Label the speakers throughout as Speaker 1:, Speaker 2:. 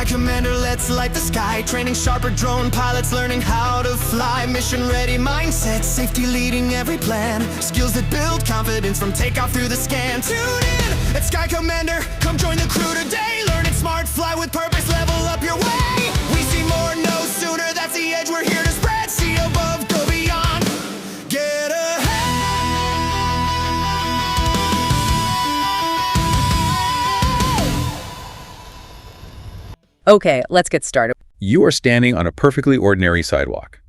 Speaker 1: Commander, let's light the sky. Training sharper drone pilots, learning how to fly. Mission ready mindset, safety leading every plan. Skills that build confidence from takeoff through the scan. Tune in at Sky Commander, come join the crew today. Learning smart, fly with purpose, level up your way. We see more, no sooner, that's the edge we're here to spread. See above, go beyond, get ahead.
Speaker 2: Okay, let's get started.
Speaker 3: You are standing on a perfectly ordinary sidewalk.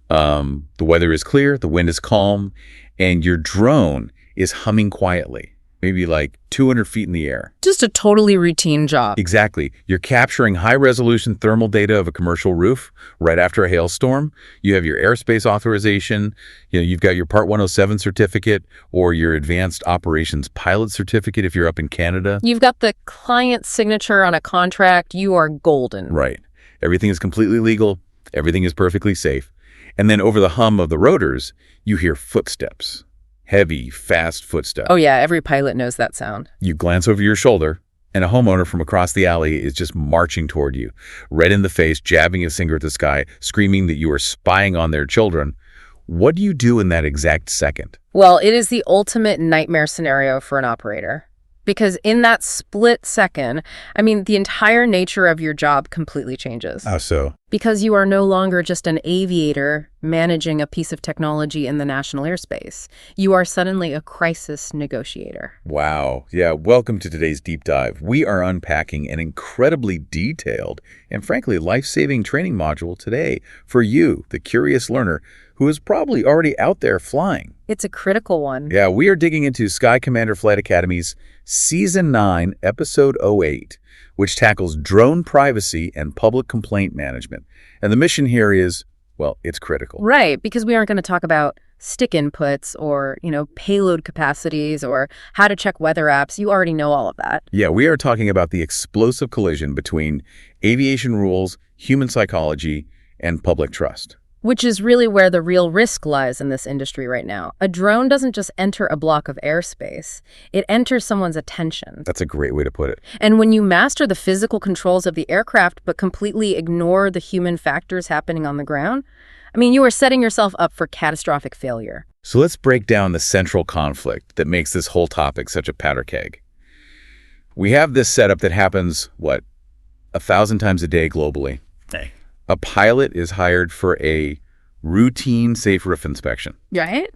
Speaker 3: The weather is clear, the wind is calm, and your drone is humming quietly, maybe like 200 feet in the air.
Speaker 2: Just a totally routine job.
Speaker 3: Exactly. You're capturing high-resolution thermal data of a commercial roof right after a hailstorm. You have your airspace authorization. You've got your Part 107 certificate or your Advanced Operations Pilot certificate if you're up in Canada.
Speaker 2: You've got the client's signature on a contract. You are golden.
Speaker 3: Right. Everything is completely legal. Everything is perfectly safe. And then over the hum of the rotors, you hear footsteps. Heavy, fast footsteps.
Speaker 2: Oh yeah, every pilot knows that sound.
Speaker 3: You glance over your shoulder, and a homeowner from across the alley is just marching toward you, red in the face, jabbing his finger at the sky, screaming that you are spying on their children. What do you do in that exact second?
Speaker 2: Well, it is the ultimate nightmare scenario for an operator. Because in that split second, the entire nature of your job completely changes.
Speaker 3: How so?
Speaker 2: Because you are no longer just an aviator managing a piece of technology in the national airspace. You are suddenly a crisis negotiator.
Speaker 3: Wow. Yeah, welcome to today's deep dive. We are unpacking an incredibly detailed and frankly life-saving training module today for you, the curious learner, who is probably already out there flying.
Speaker 2: It's a critical one.
Speaker 3: Yeah, we are digging into Sky Commander Flight Academy's Season 9, Episode 08, which tackles drone privacy and public complaint management. And the mission here is, well, it's critical.
Speaker 2: Right, because we aren't going to talk about stick inputs or, payload capacities or how to check weather apps. You already know all of that.
Speaker 3: Yeah, we are talking about the explosive collision between aviation rules, human psychology, and public trust.
Speaker 2: Which is really where the real risk lies in this industry right now. A drone doesn't just enter a block of airspace. It enters someone's attention.
Speaker 3: That's a great way to put it.
Speaker 2: And when you master the physical controls of the aircraft but completely ignore the human factors happening on the ground, you are setting yourself up for catastrophic failure.
Speaker 3: So let's break down the central conflict that makes this whole topic such a powder keg. We have this setup that happens, 1,000 times a day globally.
Speaker 4: Hey.
Speaker 3: A pilot is hired for a routine safe roof inspection.
Speaker 2: Right?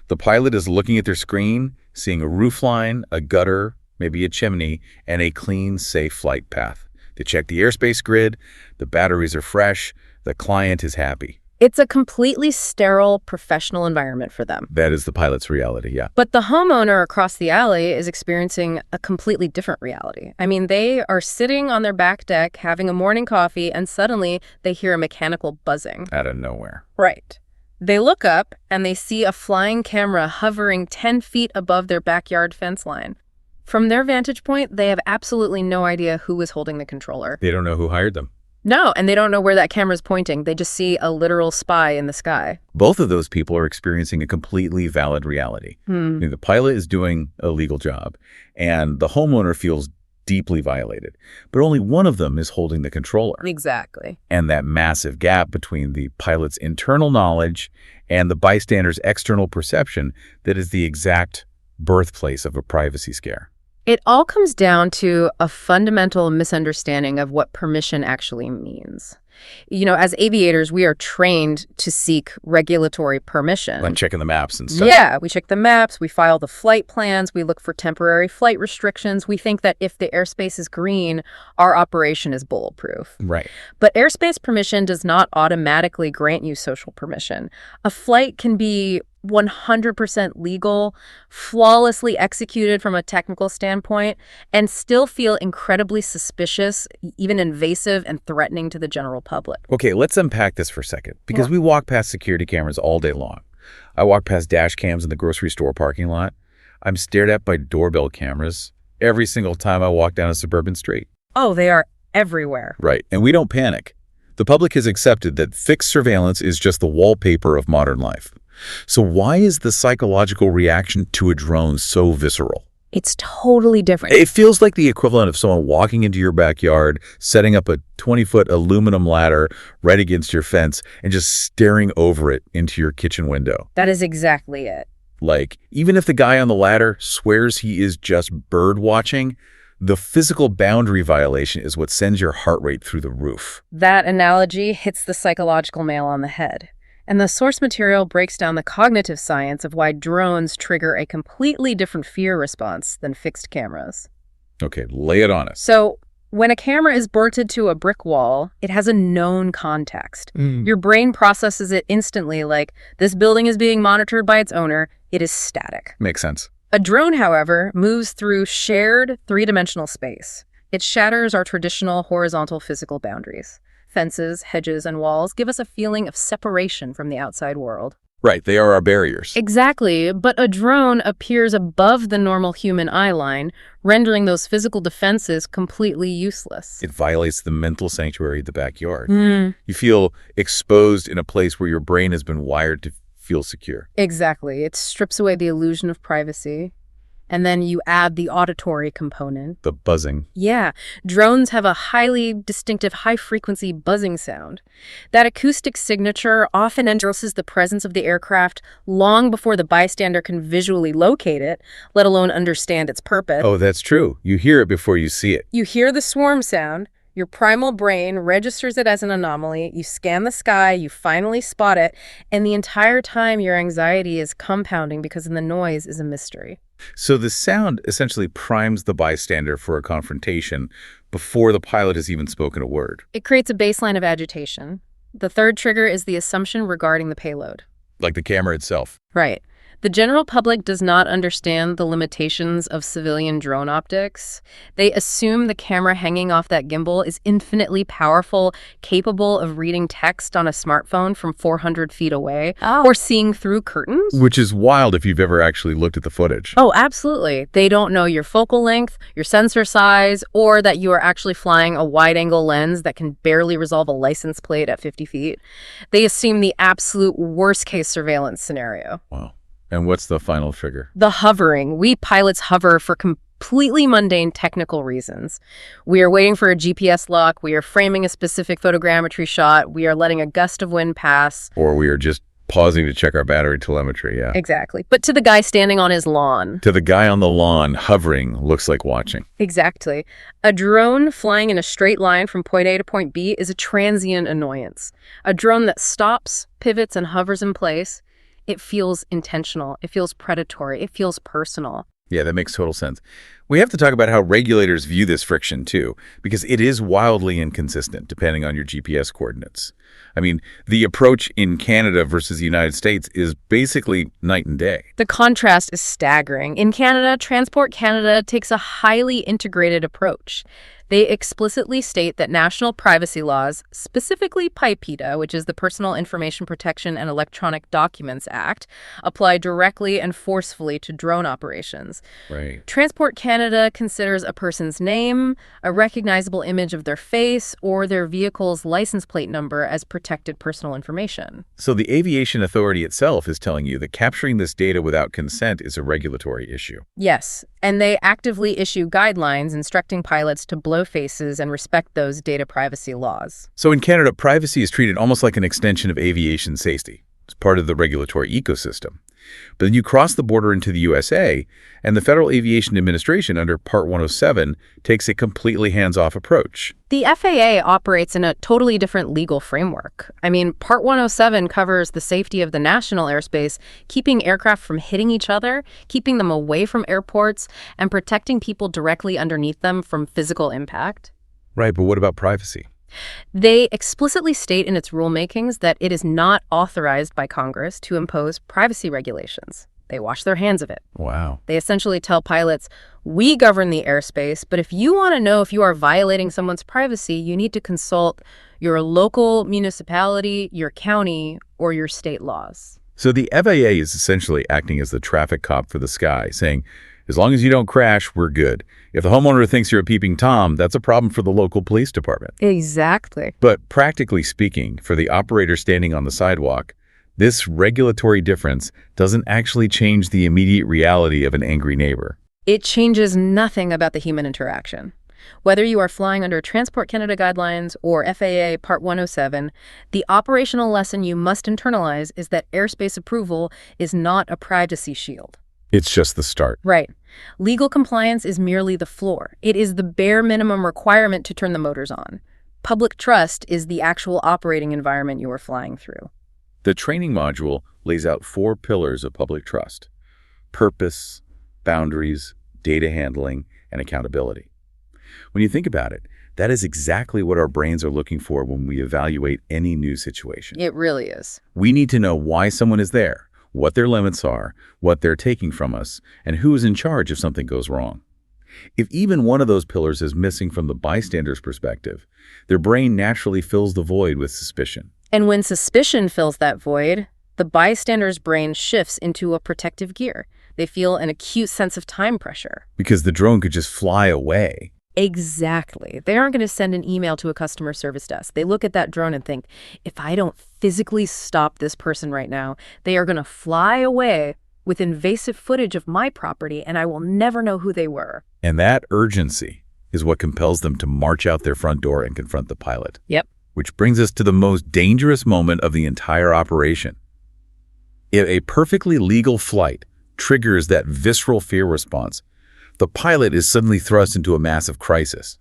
Speaker 3: The pilot is looking at their screen, seeing a roof line, a gutter, maybe a chimney, and a clean, safe flight path. They check the airspace grid, the batteries are fresh, the client is happy.
Speaker 2: It's a completely sterile, professional environment for them.
Speaker 3: That is the pilot's reality, yeah.
Speaker 2: But the homeowner across the alley is experiencing a completely different reality. They are sitting on their back deck having a morning coffee, and suddenly they hear a mechanical buzzing.
Speaker 3: Out of nowhere.
Speaker 2: Right. They look up and they see a flying camera hovering 10 feet above their backyard fence line. From their vantage point, they have absolutely no idea who is holding the controller.
Speaker 3: They don't know who hired them.
Speaker 2: No, and they don't know where that camera's pointing. They just see a literal spy in the sky.
Speaker 3: Both of those people are experiencing a completely valid reality. The pilot is doing a legal job, and the homeowner feels deeply violated. But only one of them is holding the controller.
Speaker 2: Exactly.
Speaker 3: And that massive gap between the pilot's internal knowledge and the bystander's external perception, that is the exact birthplace of a privacy scare.
Speaker 2: It all comes down to a fundamental misunderstanding of what permission actually means. As aviators, we are trained to seek regulatory permission.
Speaker 3: Like checking the maps and stuff.
Speaker 2: Yeah, we check the maps, we file the flight plans, we look for temporary flight restrictions. We think that if the airspace is green, our operation is bulletproof.
Speaker 3: Right.
Speaker 2: But airspace permission does not automatically grant you social permission. A flight can be 100% legal, flawlessly executed from a technical standpoint, and still feel incredibly suspicious, even invasive and threatening to the general public.
Speaker 3: Okay, let's unpack this for a second, because we walk past security cameras all day long. I walk past dash cams in the grocery store parking lot. I'm stared at by doorbell cameras every single time I walk down a suburban street.
Speaker 2: Oh, they are everywhere.
Speaker 3: Right, and we don't panic. The public has accepted that fixed surveillance is just the wallpaper of modern life. So why is the psychological reaction to a drone so visceral?
Speaker 2: It's totally different.
Speaker 3: It feels like the equivalent of someone walking into your backyard, setting up a 20-foot aluminum ladder right against your fence, and just staring over it into your kitchen window.
Speaker 2: That is exactly it.
Speaker 3: Like, even if the guy on the ladder swears he is just bird watching, the physical boundary violation is what sends your heart rate through the roof.
Speaker 2: That analogy hits the psychological nail on the head. And the source material breaks down the cognitive science of why drones trigger a completely different fear response than fixed cameras.
Speaker 3: Okay, lay it on us.
Speaker 2: So, when a camera is bolted to a brick wall, it has a known context. Your brain processes it instantly, like, this building is being monitored by its owner. It is static.
Speaker 3: Makes sense.
Speaker 2: A drone, however, moves through shared three-dimensional space. It shatters our traditional horizontal physical boundaries. Fences, hedges, and walls give us a feeling of separation from the outside world.
Speaker 3: Right, they are our barriers.
Speaker 2: Exactly, but a drone appears above the normal human eye line, rendering those physical defenses completely useless.
Speaker 3: It violates the mental sanctuary of the backyard. You feel exposed in a place where your brain has been wired to feel secure.
Speaker 2: Exactly. It strips away the illusion of privacy. And then you add the auditory component.
Speaker 3: The buzzing.
Speaker 2: Yeah, drones have a highly distinctive high-frequency buzzing sound. That acoustic signature often endorses the presence of the aircraft long before the bystander can visually locate it, let alone understand its purpose.
Speaker 3: Oh, that's true. You hear it before you see it.
Speaker 2: You hear the swarm sound. Your primal brain registers it as an anomaly. You scan the sky, you finally spot it, and the entire time your anxiety is compounding because the noise is a mystery.
Speaker 3: So the sound essentially primes the bystander for a confrontation before the pilot has even spoken a word.
Speaker 2: It creates a baseline of agitation. The third trigger is the assumption regarding the payload.
Speaker 3: Like the camera itself.
Speaker 2: Right. The general public does not understand the limitations of civilian drone optics. They assume the camera hanging off that gimbal is infinitely powerful, capable of reading text on a smartphone from 400 feet away, or seeing through curtains.
Speaker 3: Which is wild if you've ever actually looked at the footage.
Speaker 2: Oh, absolutely. They don't know your focal length, your sensor size, or that you are actually flying a wide-angle lens that can barely resolve a license plate at 50 feet. They assume the absolute worst-case surveillance scenario.
Speaker 3: Wow. And what's the final trigger?
Speaker 2: The hovering. We pilots hover for completely mundane technical reasons. We are waiting for a GPS lock. We are framing a specific photogrammetry shot. We are letting a gust of wind pass.
Speaker 3: Or we are just pausing to check our battery telemetry, yeah.
Speaker 2: Exactly. But to the guy standing on his lawn.
Speaker 3: To the guy on the lawn, hovering looks like watching.
Speaker 2: Exactly. A drone flying in a straight line from point A to point B is a transient annoyance. A drone that stops, pivots, and hovers in place, it feels intentional, it feels predatory, it feels personal.
Speaker 3: Yeah, that makes total sense. We have to talk about how regulators view this friction, too, because it is wildly inconsistent depending on your GPS coordinates. I mean, the approach in Canada versus the United States is basically night and day.
Speaker 2: The contrast is staggering. In Canada, Transport Canada takes a highly integrated approach. They explicitly state that national privacy laws, specifically PIPEDA, which is the Personal Information Protection and Electronic Documents Act, apply directly and forcefully to drone operations.
Speaker 3: Right.
Speaker 2: Transport Canada considers a person's name, a recognizable image of their face, or their vehicle's license plate number as protected personal information.
Speaker 3: So the Aviation Authority itself is telling you that capturing this data without consent is a regulatory issue.
Speaker 2: Yes, and they actively issue guidelines instructing pilots to blow faces and respect those data privacy laws.
Speaker 3: So in Canada, privacy is treated almost like an extension of aviation safety. It's part of the regulatory ecosystem. But then you cross the border into the USA, and the Federal Aviation Administration under Part 107 takes a completely hands-off approach.
Speaker 2: The FAA operates in a totally different legal framework. I mean, Part 107 covers the safety of the national airspace, keeping aircraft from hitting each other, keeping them away from airports, and protecting people directly underneath them from physical impact.
Speaker 3: Right, but what about privacy?
Speaker 2: They explicitly state in its rulemakings that it is not authorized by Congress to impose privacy regulations. They wash their hands of it.
Speaker 3: Wow.
Speaker 2: They essentially tell pilots, we govern the airspace, but if you want to know if you are violating someone's privacy, you need to consult your local municipality, your county, or your state laws.
Speaker 3: So the FAA is essentially acting as the traffic cop for the sky, saying, as long as you don't crash, we're good. If the homeowner thinks you're a peeping Tom, that's a problem for the local police department.
Speaker 2: Exactly.
Speaker 3: But practically speaking, for the operator standing on the sidewalk, this regulatory difference doesn't actually change the immediate reality of an angry neighbor.
Speaker 2: It changes nothing about the human interaction. Whether you are flying under Transport Canada guidelines or FAA Part 107, the operational lesson you must internalize is that airspace approval is not a privacy shield.
Speaker 3: It's just the start.
Speaker 2: Right. Legal compliance is merely the floor. It is the bare minimum requirement to turn the motors on. Public trust is the actual operating environment you are flying through.
Speaker 3: The training module lays out 4 pillars of public trust: purpose, boundaries, data handling, and accountability. When you think about it, that is exactly what our brains are looking for when we evaluate any new situation.
Speaker 2: It really is.
Speaker 3: We need to know why someone is there, what their limits are, what they're taking from us, and who is in charge if something goes wrong. If even one of those pillars is missing from the bystander's perspective, their brain naturally fills the void with suspicion.
Speaker 2: And when suspicion fills that void, the bystander's brain shifts into a protective gear. They feel an acute sense of time pressure.
Speaker 3: Because the drone could just fly away.
Speaker 2: Exactly. They aren't going to send an email to a customer service desk. They look at that drone and think, if I don't physically stop this person right now, they are going to fly away with invasive footage of my property, and I will never know who they were.
Speaker 3: And that urgency is what compels them to march out their front door and confront the pilot.
Speaker 2: Yep.
Speaker 3: Which brings us to the most dangerous moment of the entire operation. If a perfectly legal flight triggers that visceral fear response, the pilot is suddenly thrust into a massive crisis.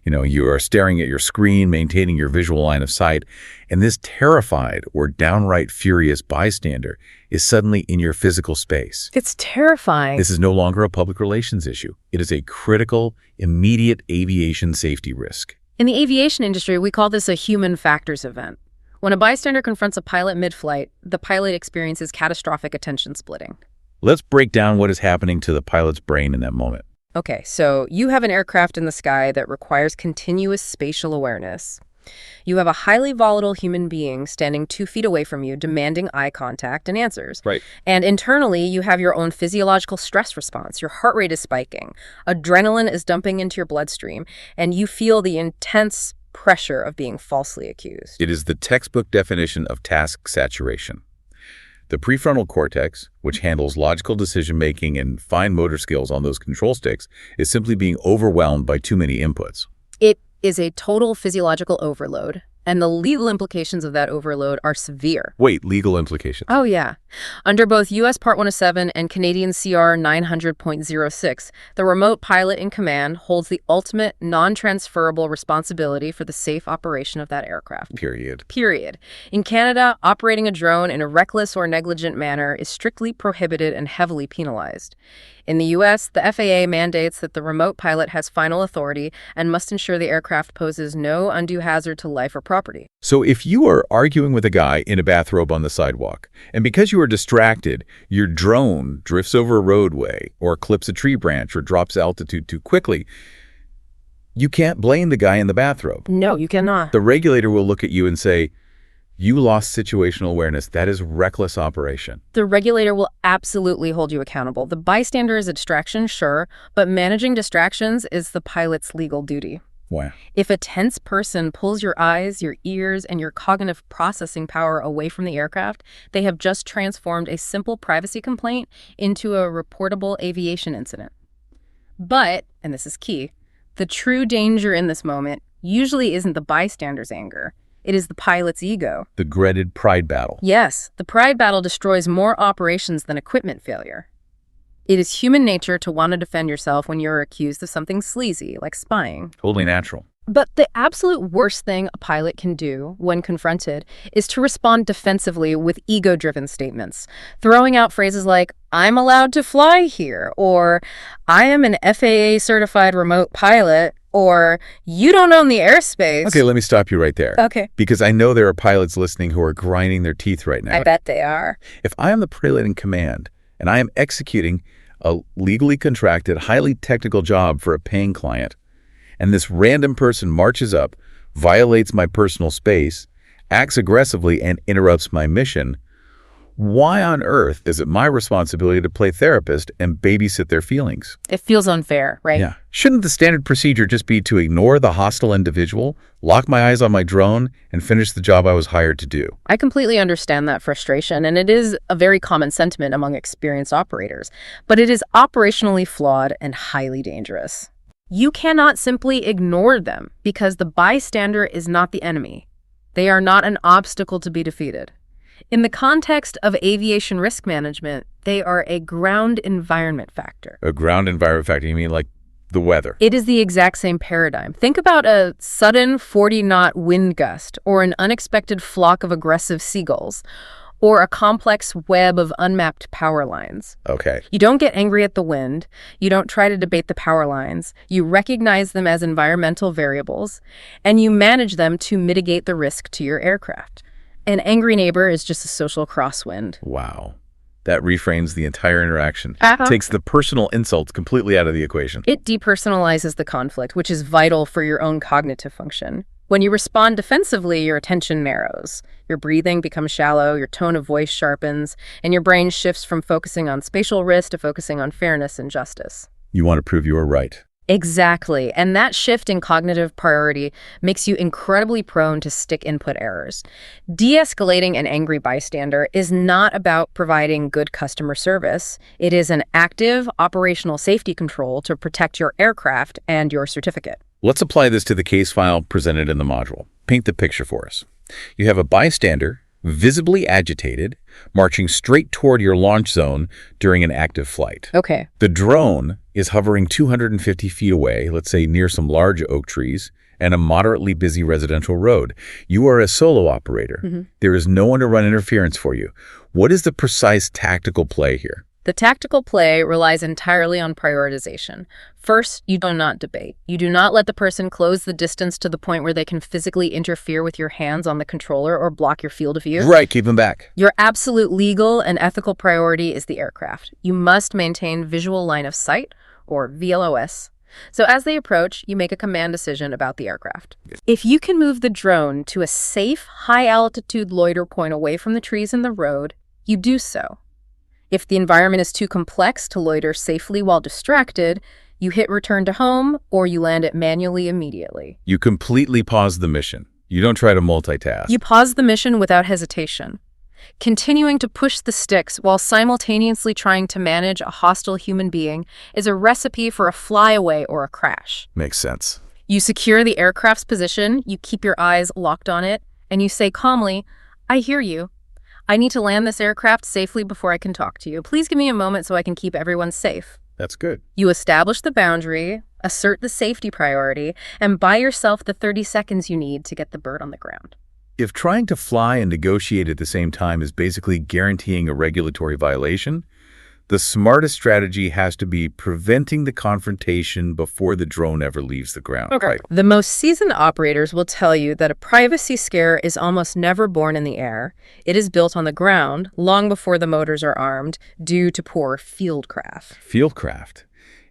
Speaker 3: You are staring at your screen, maintaining your visual line of sight, and this terrified or downright furious bystander is suddenly in your physical space.
Speaker 2: It's terrifying.
Speaker 3: This is no longer a public relations issue. It is a critical, immediate aviation safety risk.
Speaker 2: In the aviation industry, we call this a human factors event. When a bystander confronts a pilot mid-flight, the pilot experiences catastrophic attention splitting.
Speaker 3: Let's break down what is happening to the pilot's brain in that moment.
Speaker 2: Okay, so you have an aircraft in the sky that requires continuous spatial awareness. You have a highly volatile human being standing 2 feet away from you, demanding eye contact and answers.
Speaker 3: Right.
Speaker 2: And internally, you have your own physiological stress response. Your heart rate is spiking. Adrenaline is dumping into your bloodstream, and you feel the intense pressure of being falsely accused.
Speaker 3: It is the textbook definition of task saturation. The prefrontal cortex, which handles logical decision-making and fine motor skills on those control sticks, is simply being overwhelmed by too many inputs.
Speaker 2: It is a total physiological overload, and the legal implications of that overload are severe.
Speaker 3: Wait, legal implications?
Speaker 2: Oh, yeah. Under both U.S. Part 107 and Canadian CR 900.06, the remote pilot in command holds the ultimate non-transferable responsibility for the safe operation of that aircraft.
Speaker 3: Period.
Speaker 2: In Canada, operating a drone in a reckless or negligent manner is strictly prohibited and heavily penalized. In the U.S., the FAA mandates that the remote pilot has final authority and must ensure the aircraft poses no undue hazard to life or property.
Speaker 3: So if you are arguing with a guy in a bathrobe on the sidewalk, and because you are distracted, your drone drifts over a roadway or clips a tree branch or drops altitude too quickly, you can't blame the guy in the bathrobe.
Speaker 2: No, you cannot.
Speaker 3: The regulator will look at you and say, you lost situational awareness. That is reckless operation.
Speaker 2: The regulator will absolutely hold you accountable. The bystander is a distraction, sure, but managing distractions is the pilot's legal duty.
Speaker 3: Wow.
Speaker 2: If a tense person pulls your eyes, your ears, and your cognitive processing power away from the aircraft, they have just transformed a simple privacy complaint into a reportable aviation incident. But, and this is key, the true danger in this moment usually isn't the bystander's anger. It is the pilot's ego.
Speaker 3: The dreaded pride battle.
Speaker 2: Yes, the pride battle destroys more operations than equipment failure. It is human nature to want to defend yourself when you're accused of something sleazy, like spying.
Speaker 3: Totally natural.
Speaker 2: But the absolute worst thing a pilot can do when confronted is to respond defensively with ego-driven statements, throwing out phrases like, "I'm allowed to fly here," or "I am an FAA-certified remote pilot," or "You don't own the airspace."
Speaker 3: Okay, let me stop you right there.
Speaker 2: Okay.
Speaker 3: Because I know there are pilots listening who are grinding their teeth right now.
Speaker 2: I bet they are.
Speaker 3: If I am the pilot in command and I am executing a legally contracted, highly technical job for a paying client, and this random person marches up, violates my personal space, acts aggressively, and interrupts my mission, Why on earth is it my responsibility to play therapist and babysit their feelings?
Speaker 2: It feels unfair, right?
Speaker 3: Yeah. Shouldn't the standard procedure just be to ignore the hostile individual, lock my eyes on my drone, and finish the job I was hired to do?
Speaker 2: I completely understand that frustration, and it is a very common sentiment among experienced operators, but it is operationally flawed and highly dangerous. You cannot simply ignore them because the bystander is not the enemy. They are not an obstacle to be defeated. In the context of aviation risk management, they are a ground environment factor.
Speaker 3: A ground environment factor? You mean like the weather?
Speaker 2: It is the exact same paradigm. Think about a sudden 40-knot wind gust, or an unexpected flock of aggressive seagulls, or a complex web of unmapped power lines.
Speaker 3: Okay.
Speaker 2: You don't get angry at the wind. You don't try to debate the power lines. You recognize them as environmental variables, and you manage them to mitigate the risk to your aircraft. An angry neighbor is just a social crosswind.
Speaker 3: Wow. That reframes the entire interaction.
Speaker 2: Uh-huh.
Speaker 3: Takes the personal insults completely out of the equation.
Speaker 2: It depersonalizes the conflict, which is vital for your own cognitive function. When you respond defensively, your attention narrows. Your breathing becomes shallow, your tone of voice sharpens, and your brain shifts from focusing on spatial risk to focusing on fairness and justice.
Speaker 3: You want to prove you are right.
Speaker 2: Exactly. And that shift in cognitive priority makes you incredibly prone to stick input errors. De-escalating an angry bystander is not about providing good customer service. It is an active operational safety control to protect your aircraft and your certificate.
Speaker 3: Let's apply this to the case file presented in the module. Paint the picture for us. You have a bystander, visibly agitated, marching straight toward your launch zone during an active flight.
Speaker 2: Okay.
Speaker 3: The drone is hovering 250 feet away, let's say near some large oak trees, and a moderately busy residential road. You are a solo operator. There is no one to run interference for you. What is the precise tactical play here?
Speaker 2: The tactical play relies entirely on prioritization. First, you do not debate. You do not let the person close the distance to the point where they can physically interfere with your hands on the controller or block your field of view.
Speaker 3: Right, keep them back.
Speaker 2: Your absolute legal and ethical priority is the aircraft. You must maintain visual line of sight, or VLOS. So as they approach, you make a command decision about the aircraft. If you can move the drone to a safe, high-altitude loiter point away from the trees and the road, you do so. If the environment is too complex to loiter safely while distracted, you hit return to home or you land it manually immediately.
Speaker 3: You completely pause the mission. You don't try to multitask.
Speaker 2: You pause the mission without hesitation. Continuing to push the sticks while simultaneously trying to manage a hostile human being is a recipe for a flyaway or a crash.
Speaker 3: Makes sense.
Speaker 2: You secure the aircraft's position, you keep your eyes locked on it, and you say calmly, "I hear you. I need to land this aircraft safely before I can talk to you. Please give me a moment so I can keep everyone safe."
Speaker 3: That's good.
Speaker 2: You establish the boundary, assert the safety priority, and buy yourself the 30 seconds you need to get the bird on the ground.
Speaker 3: If trying to fly and negotiate at the same time is basically guaranteeing a regulatory violation, the smartest strategy has to be preventing the confrontation before the drone ever leaves the ground.
Speaker 2: Okay.
Speaker 3: Right.
Speaker 2: The most seasoned operators will tell you that a privacy scare is almost never born in the air. It is built on the ground long before the motors are armed due to poor fieldcraft.
Speaker 3: Fieldcraft.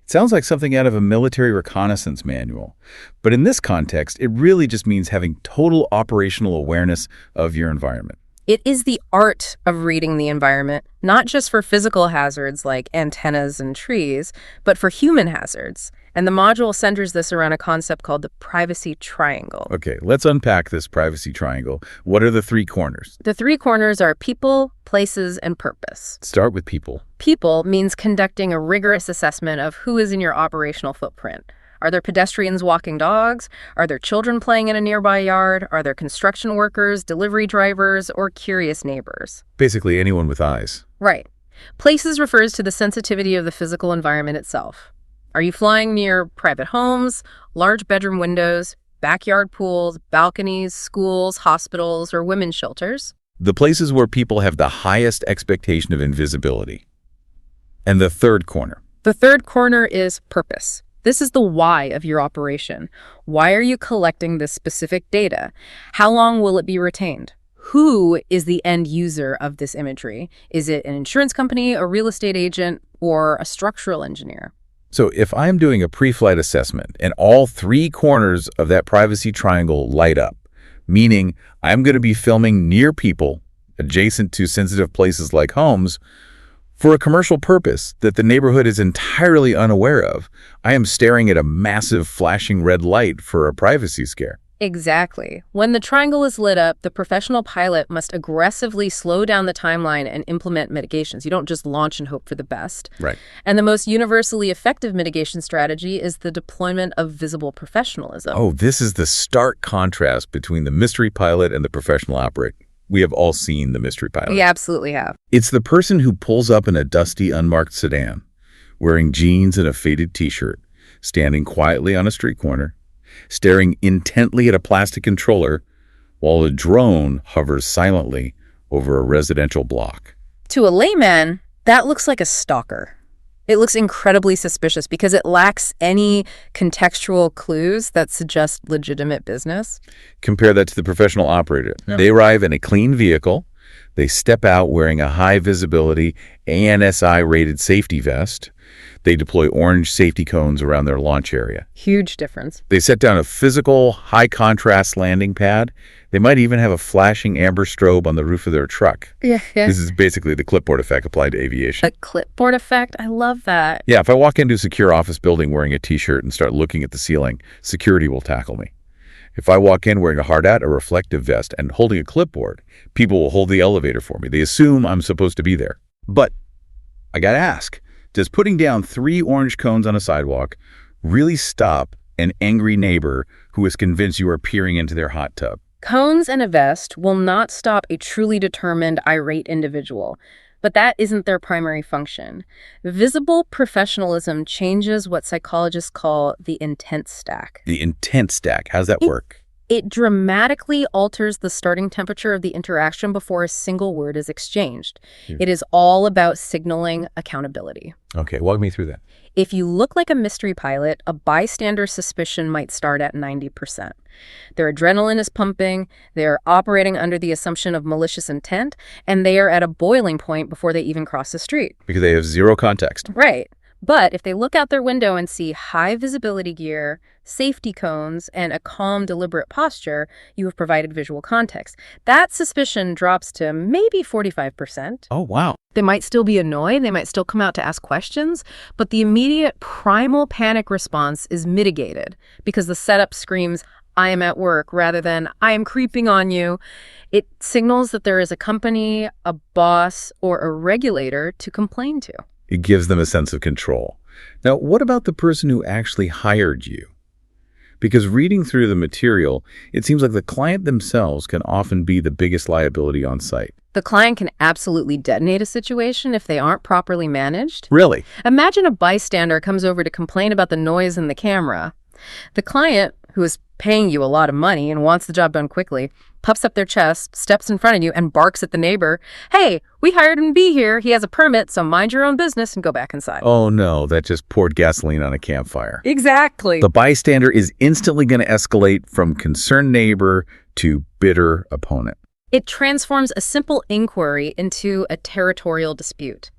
Speaker 3: It sounds like something out of a military reconnaissance manual. But in this context, it really just means having total operational awareness of your environment.
Speaker 2: It is the art of reading the environment, not just for physical hazards like antennas and trees, but for human hazards. And the module centers this around a concept called the privacy triangle.
Speaker 3: Okay, let's unpack this privacy triangle. What are the three corners?
Speaker 2: The three corners are people, places, and purpose.
Speaker 3: Start with people.
Speaker 2: People means conducting a rigorous assessment of who is in your operational footprint. Are there pedestrians walking dogs? Are there children playing in a nearby yard? Are there construction workers, delivery drivers, or curious neighbors?
Speaker 3: Basically anyone with eyes.
Speaker 2: Right. Places refers to the sensitivity of the physical environment itself. Are you flying near private homes, large bedroom windows, backyard pools, balconies, schools, hospitals, or women's shelters?
Speaker 3: The places where people have the highest expectation of invisibility. And the third corner.
Speaker 2: The third corner is purpose. This is the why of your operation. Why are you collecting this specific data? How long will it be retained? Who is the end user of this imagery? Is it an insurance company, a real estate agent, or a structural engineer?
Speaker 3: So if I'm doing a pre-flight assessment and all three corners of that privacy triangle light up, meaning I'm going to be filming near people, adjacent to sensitive places like homes, for a commercial purpose that the neighborhood is entirely unaware of. I am staring at a massive flashing red light for a privacy scare.
Speaker 2: Exactly. When the triangle is lit up, the professional pilot must aggressively slow down the timeline and implement mitigations. You don't just launch and hope for the best.
Speaker 3: Right.
Speaker 2: And the most universally effective mitigation strategy is the deployment of visible professionalism.
Speaker 3: Oh, this is the stark contrast between the mystery pilot and the professional operator. We have all seen the mystery pilot.
Speaker 2: We absolutely have.
Speaker 3: It's the person who pulls up in a dusty, unmarked sedan, wearing jeans and a faded t-shirt, standing quietly on a street corner, staring intently at a plastic controller while a drone hovers silently over a residential block.
Speaker 2: To a layman, that looks like a stalker. It looks incredibly suspicious because it lacks any contextual clues that suggest legitimate business.
Speaker 3: Compare that to the professional operator.
Speaker 2: Yeah.
Speaker 3: They arrive in a clean vehicle. They step out wearing a high-visibility ANSI-rated safety vest. They deploy orange safety cones around their launch area.
Speaker 2: Huge difference.
Speaker 3: They set down a physical, high-contrast landing pad. They might even have a flashing amber strobe on the roof of their truck.
Speaker 2: Yeah.
Speaker 3: This is basically the clipboard effect applied to aviation.
Speaker 2: A clipboard effect? I love that.
Speaker 3: Yeah, if I walk into a secure office building wearing a t-shirt and start looking at the ceiling, security will tackle me. If I walk in wearing a hard hat, a reflective vest, and holding a clipboard, people will hold the elevator for me. They assume I'm supposed to be there. But I gotta ask, does putting down 3 orange cones on a sidewalk really stop an angry neighbor who is convinced you are peering into their hot tub?
Speaker 2: Cones and a vest will not stop a truly determined, irate individual, but that isn't their primary function. Visible professionalism changes what psychologists call the intent stack.
Speaker 3: The intent stack, how's that work?
Speaker 2: It dramatically alters the starting temperature of the interaction before a single word is exchanged. It is all about signaling accountability.
Speaker 3: Okay, walk me through that.
Speaker 2: If you look like a mystery pilot, a bystander suspicion might start at 90%. Their adrenaline is pumping, they're operating under the assumption of malicious intent, and they are at a boiling point before they even cross the street.
Speaker 3: Because they have zero context.
Speaker 2: Right. But if they look out their window and see high visibility gear, safety cones, and a calm, deliberate posture, you have provided visual context. That suspicion drops to maybe 45%.
Speaker 3: Oh, wow.
Speaker 2: They might still be annoyed, they might still come out to ask questions, but the immediate primal panic response is mitigated because the setup screams, I am at work, rather than I am creeping on you. It signals that there is a company, a boss, or a regulator to complain to.
Speaker 3: It gives them a sense of control. Now, what about the person who actually hired you? Because reading through the material, it seems like the client themselves can often be the biggest liability on site.
Speaker 2: The client can absolutely detonate a situation if they aren't properly managed.
Speaker 3: Really?
Speaker 2: Imagine a bystander comes over to complain about the noise in the camera. The client, who is paying you a lot of money and wants the job done quickly, puffs up their chest, steps in front of you, and barks at the neighbor. Hey, we hired him to be here. He has a permit, so mind your own business and go back inside.
Speaker 3: Oh no, that just poured gasoline on a campfire.
Speaker 2: Exactly.
Speaker 3: The bystander is instantly going to escalate from concerned neighbor to bitter opponent.
Speaker 2: It transforms a simple inquiry into a territorial dispute.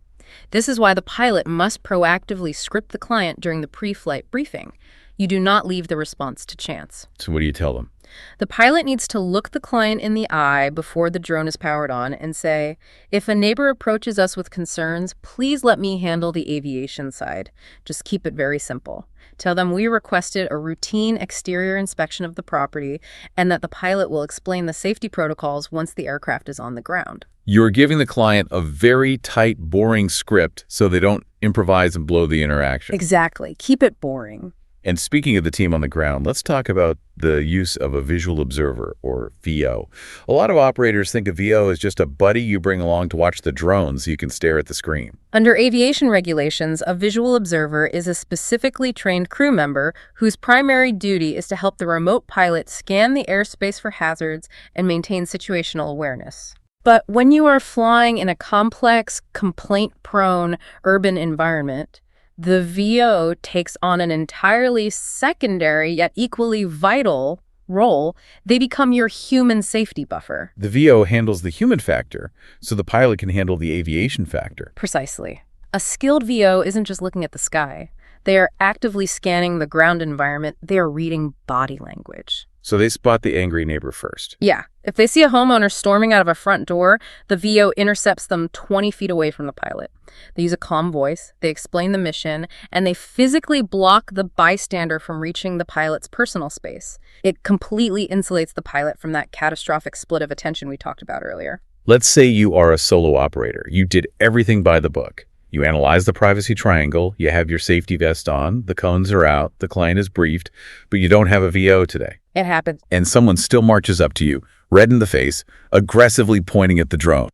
Speaker 2: This is why the pilot must proactively script the client during the pre-flight briefing. You do not leave the response to chance.
Speaker 3: So what do you tell them?
Speaker 2: The pilot needs to look the client in the eye before the drone is powered on and say, if a neighbor approaches us with concerns, please let me handle the aviation side. Just keep it very simple. Tell them we requested a routine exterior inspection of the property and that the pilot will explain the safety protocols once the aircraft is on the ground.
Speaker 3: You're giving the client a very tight, boring script so they don't improvise and blow the interaction.
Speaker 2: Exactly. Keep it boring.
Speaker 3: And speaking of the team on the ground, let's talk about the use of a visual observer, or VO. A lot of operators think a VO is just a buddy you bring along to watch the drone so you can stare at the screen.
Speaker 2: Under aviation regulations, a visual observer is a specifically trained crew member whose primary duty is to help the remote pilot scan the airspace for hazards and maintain situational awareness. But when you are flying in a complex, complaint-prone urban environment, the VO takes on an entirely secondary yet equally vital role. They become your human safety buffer.
Speaker 3: The VO handles the human factor, so the pilot can handle the aviation factor.
Speaker 2: Precisely. A skilled VO isn't just looking at the sky. They are actively scanning the ground environment. They are reading body language.
Speaker 3: So they spot the angry neighbor first.
Speaker 2: Yeah. If they see a homeowner storming out of a front door, the VO intercepts them 20 feet away from the pilot. They use a calm voice, they explain the mission, and they physically block the bystander from reaching the pilot's personal space. It completely insulates the pilot from that catastrophic split of attention we talked about earlier.
Speaker 3: Let's say you are a solo operator. You did everything by the book. You analyze the privacy triangle, you have your safety vest on, the cones are out, the client is briefed, but you don't have a VO today.
Speaker 2: It happens.
Speaker 3: And someone still marches up to you, red in the face, aggressively pointing at the drone.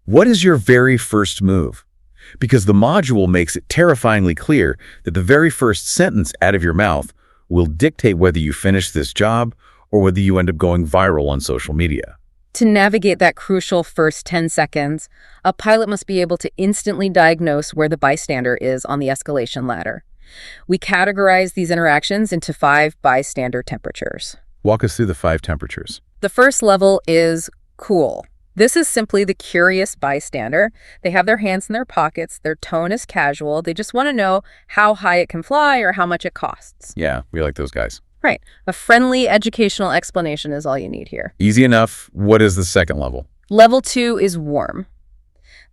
Speaker 3: What is your very first move? Because the module makes it terrifyingly clear that the very first sentence out of your mouth will dictate whether you finish this job or whether you end up going viral on social media.
Speaker 2: To navigate that crucial first 10 seconds, a pilot must be able to instantly diagnose where the bystander is on the escalation ladder. We categorize these interactions into 5 bystander temperatures.
Speaker 3: Walk us through the 5 temperatures.
Speaker 2: The first level is cool. This is simply the curious bystander. They have their hands in their pockets, their tone is casual, they just want to know how high it can fly or how much it costs.
Speaker 3: Yeah, we like those guys.
Speaker 2: Right. A friendly educational explanation is all you need here.
Speaker 3: Easy enough. What is the second level?
Speaker 2: Level 2 is warm.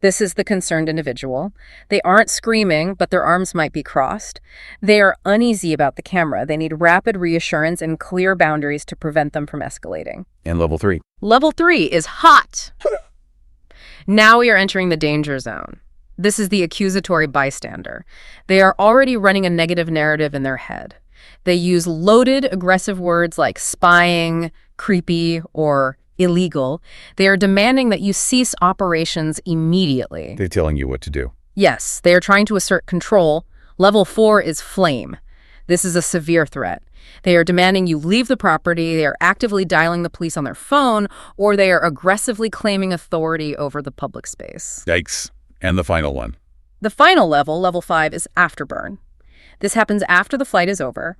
Speaker 2: This is the concerned individual. They aren't screaming, but their arms might be crossed. They are uneasy about the camera. They need rapid reassurance and clear boundaries to prevent them from escalating.
Speaker 3: And level 3?
Speaker 2: Level 3 is hot. Now we are entering the danger zone. This is the accusatory bystander. They are already running a negative narrative in their head. They use loaded, aggressive words like spying, creepy, or illegal. They are demanding that you cease operations immediately.
Speaker 3: They're telling you what to do.
Speaker 2: Yes, they are trying to assert control. Level 4 is flame. This is a severe threat. They are demanding you leave the property, they are actively dialing the police on their phone, or they are aggressively claiming authority over the public space.
Speaker 3: Yikes. And the final one?
Speaker 2: The final level, level 5, is afterburn. This happens after the flight is over.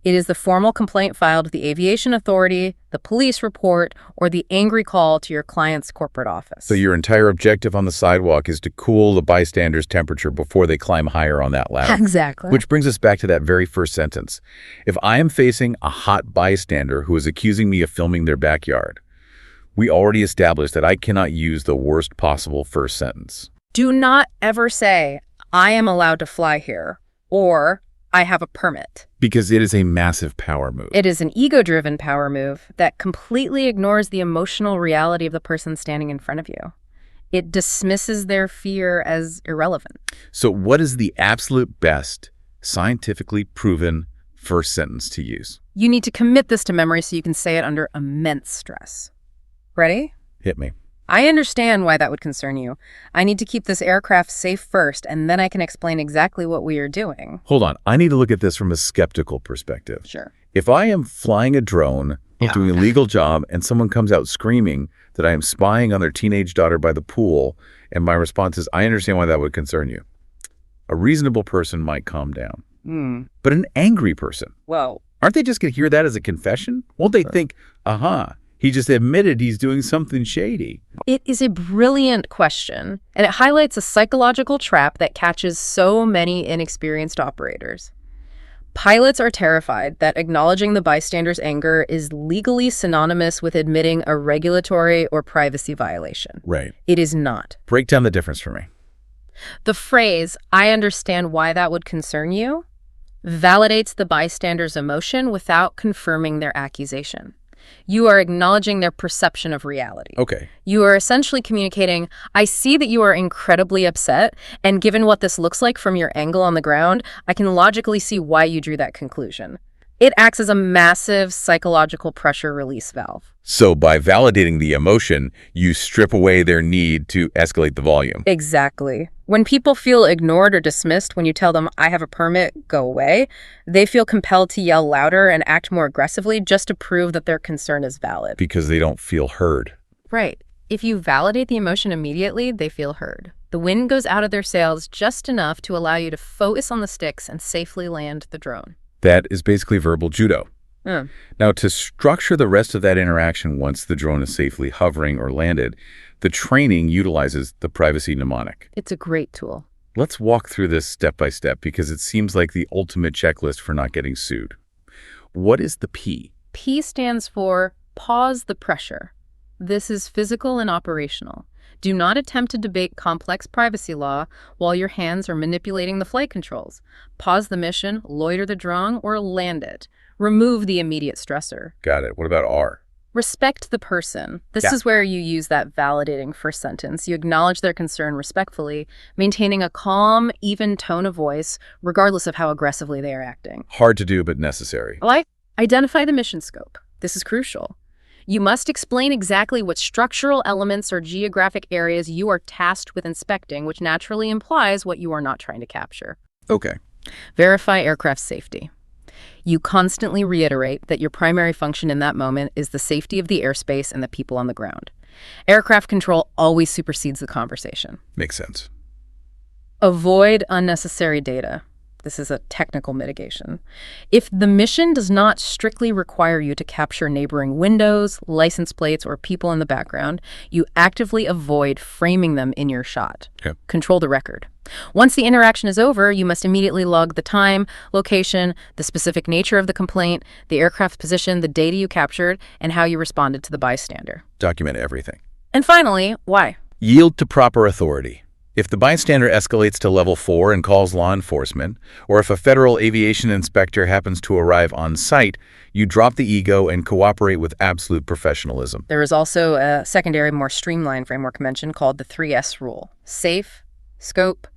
Speaker 2: It is the formal complaint filed with the aviation authority, the police report, or the angry call to your client's corporate office.
Speaker 3: So your entire objective on the sidewalk is to cool the bystander's temperature before they climb higher on that ladder.
Speaker 2: Exactly.
Speaker 3: Which brings us back to that very first sentence. If I am facing a hot bystander who is accusing me of filming their backyard, we already established that I cannot use the worst possible first sentence.
Speaker 2: Do not ever say, I am allowed to fly here, or I have a permit.
Speaker 3: Because it is a massive power move.
Speaker 2: It is an ego-driven power move that completely ignores the emotional reality of the person standing in front of you. It dismisses their fear as irrelevant.
Speaker 3: So what is the absolute best, scientifically proven first sentence to use?
Speaker 2: You need to commit this to memory so you can say it under immense stress. Ready?
Speaker 3: Hit me.
Speaker 2: I understand why that would concern you. I need to keep this aircraft safe first, and then I can explain exactly what we are doing.
Speaker 3: Hold on. I need to look at this from a skeptical perspective.
Speaker 2: Sure.
Speaker 3: If I am flying a drone, doing a legal job, and someone comes out screaming that I am spying on their teenage daughter by the pool, and my response is, I understand why that would concern you. A reasonable person might calm down. But an angry person,
Speaker 2: Whoa.
Speaker 3: aren't they just going to hear that as a confession? Won't they think, aha, he just admitted he's doing something shady?
Speaker 2: It is a brilliant question, and it highlights a psychological trap that catches so many inexperienced operators. Pilots are terrified that acknowledging the bystander's anger is legally synonymous with admitting a regulatory or privacy violation.
Speaker 3: Right.
Speaker 2: It is not.
Speaker 3: Break down the difference for me.
Speaker 2: The phrase, I understand why that would concern you, validates the bystander's emotion without confirming their accusation. You are acknowledging their perception of reality.
Speaker 3: Okay.
Speaker 2: You are essentially communicating, I see that you are incredibly upset, and given what this looks like from your angle on the ground, I can logically see why you drew that conclusion. It acts as a massive psychological pressure release valve.
Speaker 3: So by validating the emotion, you strip away their need to escalate the volume.
Speaker 2: Exactly. When people feel ignored or dismissed when you tell them, I have a permit, go away, they feel compelled to yell louder and act more aggressively just to prove that their concern is valid.
Speaker 3: Because they don't feel heard.
Speaker 2: Right. If you validate the emotion immediately, they feel heard. The wind goes out of their sails just enough to allow you to focus on the sticks and safely land the drone.
Speaker 3: That is basically verbal judo. Now, to structure the rest of that interaction once the drone is safely hovering or landed, the training utilizes the privacy mnemonic.
Speaker 2: It's a great tool.
Speaker 3: Let's walk through this step by step because it seems like the ultimate checklist for not getting sued. What is the P?
Speaker 2: P stands for pause the pressure. This is physical and operational. Do not attempt to debate complex privacy law while your hands are manipulating the flight controls. Pause the mission, loiter the drone, or land it. Remove the immediate stressor.
Speaker 3: Got it. What about R?
Speaker 2: Respect the person. This is where you use that validating first sentence. You acknowledge their concern respectfully, maintaining a calm, even tone of voice, regardless of how aggressively they are acting.
Speaker 3: Hard to do, but necessary.
Speaker 2: Identify the mission scope. This is crucial. You must explain exactly what structural elements or geographic areas you are tasked with inspecting, which naturally implies what you are not trying to capture.
Speaker 3: Okay.
Speaker 2: Verify aircraft safety. You constantly reiterate that your primary function in that moment is the safety of the airspace and the people on the ground. Aircraft control always supersedes the conversation.
Speaker 3: Makes sense.
Speaker 2: Avoid unnecessary data. This is a technical mitigation. If the mission does not strictly require you to capture neighboring windows, license plates, or people in the background, you actively avoid framing them in your shot.
Speaker 3: Yep.
Speaker 2: Control the record. Once the interaction is over, you must immediately log the time, location, the specific nature of the complaint, the aircraft's position, the data you captured, and how you responded to the bystander.
Speaker 3: Document everything.
Speaker 2: And finally, why?
Speaker 3: Yield to proper authority. If the bystander escalates to level 4 and calls law enforcement, or if a federal aviation inspector happens to arrive on site, you drop the ego and cooperate with absolute professionalism.
Speaker 2: There is also a secondary, more streamlined framework mentioned called the 3S rule. Safe, scope,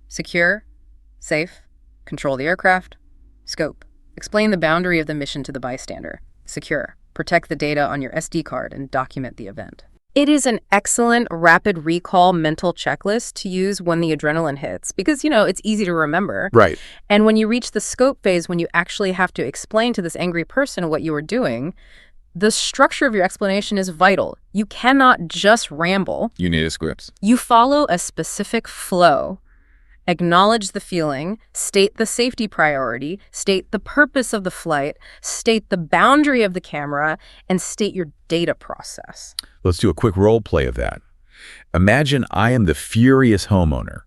Speaker 2: secure, safe, control the aircraft, scope. Explain the boundary of the mission to the bystander. Secure, protect the data on your SD card and document the event. It is an excellent rapid recall mental checklist to use when the adrenaline hits because, it's easy to remember.
Speaker 3: Right.
Speaker 2: And when you reach the scope phase, when you actually have to explain to this angry person what you are doing, the structure of your explanation is vital. You cannot just ramble.
Speaker 3: You need a script.
Speaker 2: You follow a specific flow. Acknowledge the feeling, state the safety priority, state the purpose of the flight, state the boundary of the camera, and state your data process.
Speaker 3: Let's do a quick role play of that. Imagine I am the furious homeowner.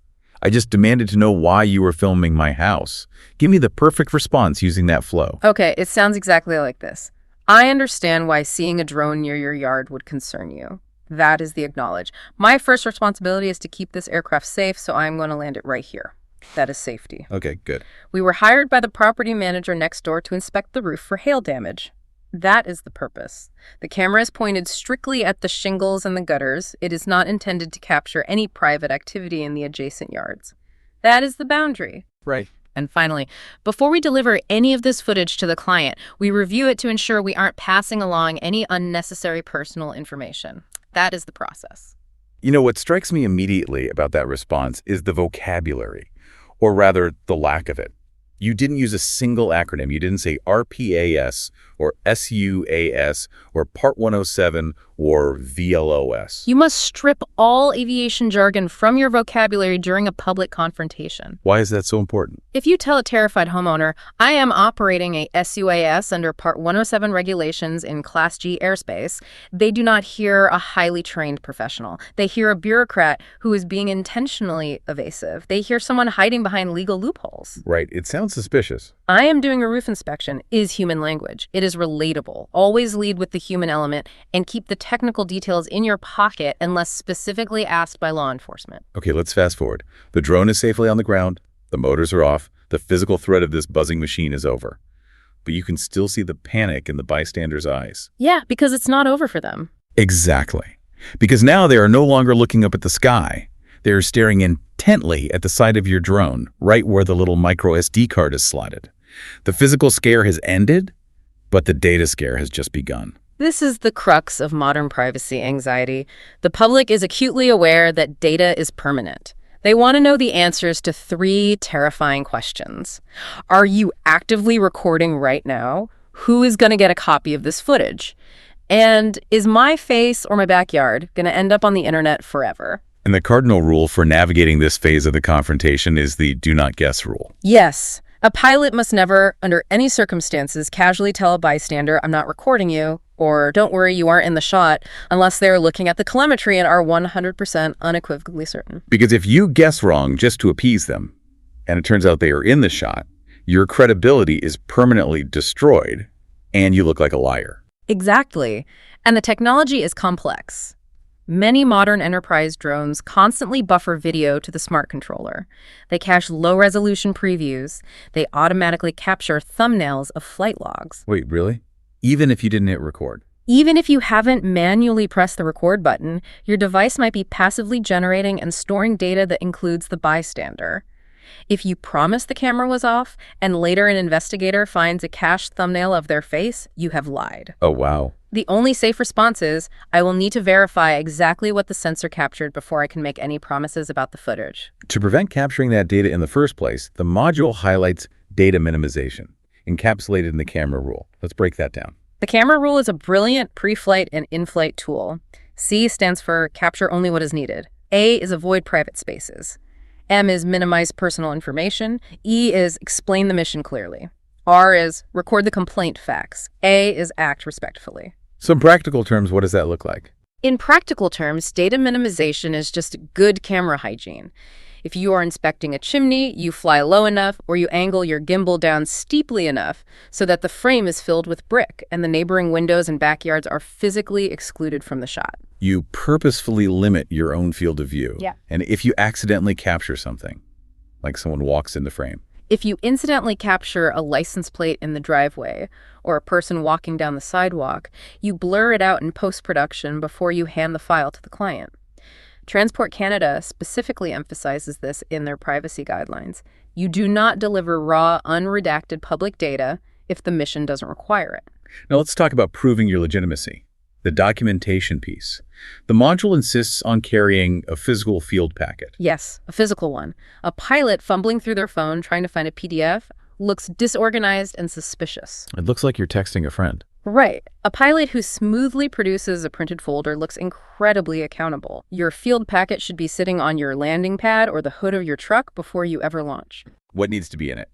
Speaker 3: I just demanded to know why you were filming my house. Give me the perfect response using that flow.
Speaker 2: Okay, it sounds exactly like this. I understand why seeing a drone near your yard would concern you. That is the acknowledge. My first responsibility is to keep this aircraft safe, so I'm going to land it right here. That is safety.
Speaker 3: Okay, good.
Speaker 2: We were hired by the property manager next door to inspect the roof for hail damage. That is the purpose. The camera is pointed strictly at the shingles and the gutters. It is not intended to capture any private activity in the adjacent yards. That is the boundary.
Speaker 3: Right.
Speaker 2: And finally, before we deliver any of this footage to the client, we review it to ensure we aren't passing along any unnecessary personal information. That is the process.
Speaker 3: What strikes me immediately about that response is the vocabulary, or rather, the lack of it. You didn't use a single acronym. You didn't say RPAS or SUAS or Part 107 or VLOS.
Speaker 2: You must strip all aviation jargon from your vocabulary during a public confrontation.
Speaker 3: Why is that so important?
Speaker 2: If you tell a terrified homeowner, I am operating a SUAS under Part 107 regulations in Class G airspace, they do not hear a highly trained professional. They hear a bureaucrat who is being intentionally evasive. They hear someone hiding behind legal loopholes.
Speaker 3: Right. It sounds suspicious.
Speaker 2: I am doing a roof inspection is human language. It is relatable. Always lead with the human element and keep the technical details in your pocket unless specifically asked by law enforcement.
Speaker 3: Okay, let's fast forward. The drone is safely on the ground. The motors are off. The physical threat of this buzzing machine is over. But you can still see the panic in the bystander's eyes.
Speaker 2: Yeah, because it's not over for them.
Speaker 3: Exactly. Because now they are no longer looking up at the sky. They are staring intently at the side of your drone, right where the little micro SD card is slotted. The physical scare has ended, but the data scare has just begun.
Speaker 2: This is the crux of modern privacy anxiety. The public is acutely aware that data is permanent. They want to know the answers to 3 terrifying questions. Are you actively recording right now? Who is going to get a copy of this footage? And is my face or my backyard going to end up on the internet forever?
Speaker 3: And the cardinal rule for navigating this phase of the confrontation is the do not guess rule.
Speaker 2: Yes. A pilot must never, under any circumstances, casually tell a bystander, I'm not recording you, or don't worry, you aren't in the shot, unless they're looking at the telemetry and are 100% unequivocally certain.
Speaker 3: Because if you guess wrong just to appease them, and it turns out they are in the shot, your credibility is permanently destroyed, And you look like a liar.
Speaker 2: Exactly. And the technology is complex. Many modern enterprise drones constantly buffer video to the smart controller. They cache low-resolution previews. They automatically capture thumbnails of flight logs.
Speaker 3: Wait, really? Even if you didn't hit record?
Speaker 2: Even if you haven't manually pressed the record button, your device might be passively generating and storing data that includes the bystander. If you promise the camera was off and later an investigator finds a cached thumbnail of their face, you have lied.
Speaker 3: Oh, wow.
Speaker 2: The only safe response is, I will need to verify exactly what the sensor captured before I can make any promises about the footage.
Speaker 3: To prevent capturing that data in the first place, the module highlights data minimization, encapsulated in the camera rule. Let's break that down.
Speaker 2: The camera rule is a brilliant pre-flight and in-flight tool. C stands for capture only what is needed. A is avoid private spaces. M is minimize personal information. E is explain the mission clearly. R is record the complaint facts. A is act respectfully.
Speaker 3: So in practical terms, what does that look like?
Speaker 2: In practical terms, data minimization is just good camera hygiene. If you are inspecting a chimney, you fly low enough or you angle your gimbal down steeply enough so that the frame is filled with brick and the neighboring windows and backyards are physically excluded from the shot.
Speaker 3: You purposefully limit your own field of view.
Speaker 2: Yeah.
Speaker 3: And if you accidentally capture something, like someone walks in the frame.
Speaker 2: If you incidentally capture a license plate in the driveway or a person walking down the sidewalk, you blur it out in post-production before you hand the file to the client. Transport Canada specifically emphasizes this in their privacy guidelines. You do not deliver raw, unredacted public data if the mission doesn't require it.
Speaker 3: Now let's talk about proving your legitimacy. The documentation piece. The module insists on carrying a physical field packet.
Speaker 2: Yes, a physical one. A pilot fumbling through their phone trying to find a PDF looks disorganized and suspicious.
Speaker 3: It looks like you're texting a friend.
Speaker 2: Right. A pilot who smoothly produces a printed folder looks incredibly accountable. Your field packet should be sitting on your landing pad or the hood of your truck before you ever launch.
Speaker 3: What needs to be in it?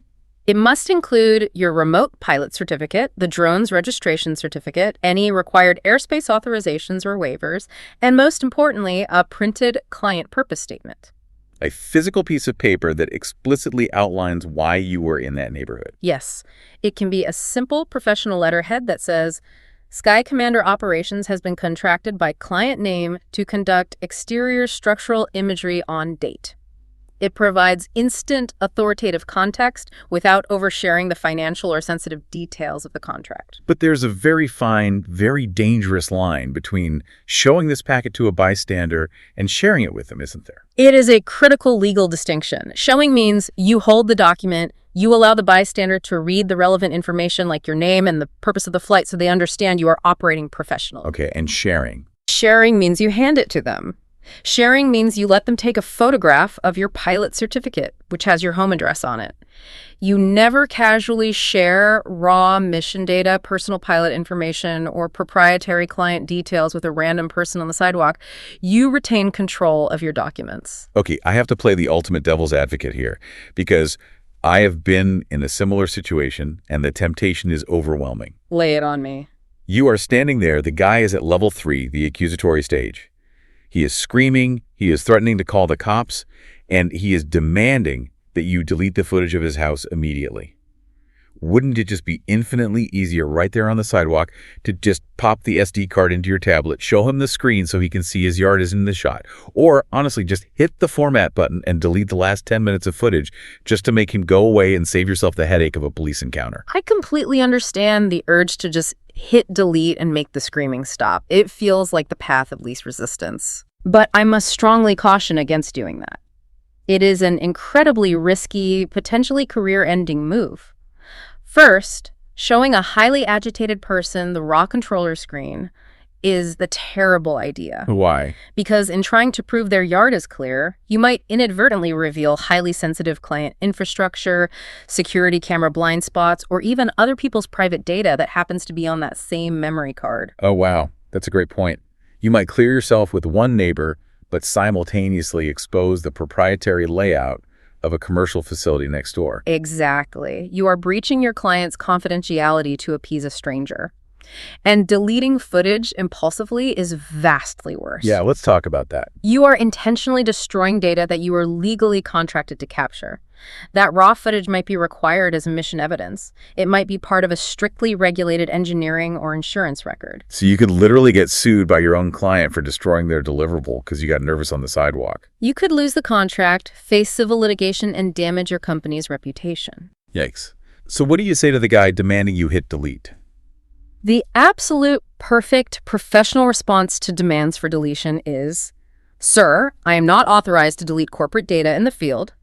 Speaker 2: It must include your remote pilot certificate, the drone's registration certificate, any required airspace authorizations or waivers, and most importantly, a printed client purpose statement.
Speaker 3: A physical piece of paper that explicitly outlines why you were in that neighborhood.
Speaker 2: Yes, it can be a simple professional letterhead that says, Sky Commander Operations has been contracted by client name to conduct exterior structural imagery on date. It provides instant authoritative context without oversharing the financial or sensitive details of the contract.
Speaker 3: But there's a very fine, very dangerous line between showing this packet to a bystander and sharing it with them, isn't there?
Speaker 2: It is a critical legal distinction. Showing means you hold the document, you allow the bystander to read the relevant information like your name and the purpose of the flight so they understand you are operating professionally.
Speaker 3: Okay, and sharing.
Speaker 2: Sharing means you hand it to them. Sharing means you let them take a photograph of your pilot certificate, which has your home address on it. You never casually share raw mission data, personal pilot information, or proprietary client details with a random person on the sidewalk. You retain control of your documents.
Speaker 3: Okay, I have to play the ultimate devil's advocate here because I have been in a similar situation and the temptation is overwhelming.
Speaker 2: Lay it on me.
Speaker 3: You are standing there, the guy is at level 3, the accusatory stage. He is screaming, he is threatening to call the cops, and he is demanding that you delete the footage of his house immediately. Wouldn't it just be infinitely easier right there on the sidewalk to just pop the SD card into your tablet, show him the screen so he can see his yard is in the shot, or honestly just hit the format button and delete the last 10 minutes of footage just to make him go away and save yourself the headache of a police encounter?
Speaker 2: I completely understand the urge to just hit delete and make the screaming stop. It feels like the path of least resistance. But I must strongly caution against doing that. It is an incredibly risky, potentially career-ending move. First, showing a highly agitated person the raw controller screen is the terrible idea.
Speaker 3: Why?
Speaker 2: Because in trying to prove their yard is clear, you might inadvertently reveal highly sensitive client infrastructure, security camera blind spots, or even other people's private data that happens to be on that same memory card.
Speaker 3: Oh, wow. That's a great point. You might clear yourself with one neighbor, but simultaneously expose the proprietary layout of a commercial facility next door.
Speaker 2: Exactly. You are breaching your client's confidentiality to appease a stranger. And deleting footage impulsively is vastly worse.
Speaker 3: Yeah, let's talk about that.
Speaker 2: You are intentionally destroying data that you are legally contracted to capture. That raw footage might be required as mission evidence. It might be part of a strictly regulated engineering or insurance record.
Speaker 3: So you could literally get sued by your own client for destroying their deliverable because you got nervous on the sidewalk.
Speaker 2: You could lose the contract, face civil litigation, and damage your company's reputation.
Speaker 3: Yikes. So what do you say to the guy demanding you hit delete?
Speaker 2: The absolute perfect professional response to demands for deletion is, "Sir, I am not authorized to delete corporate data in the field.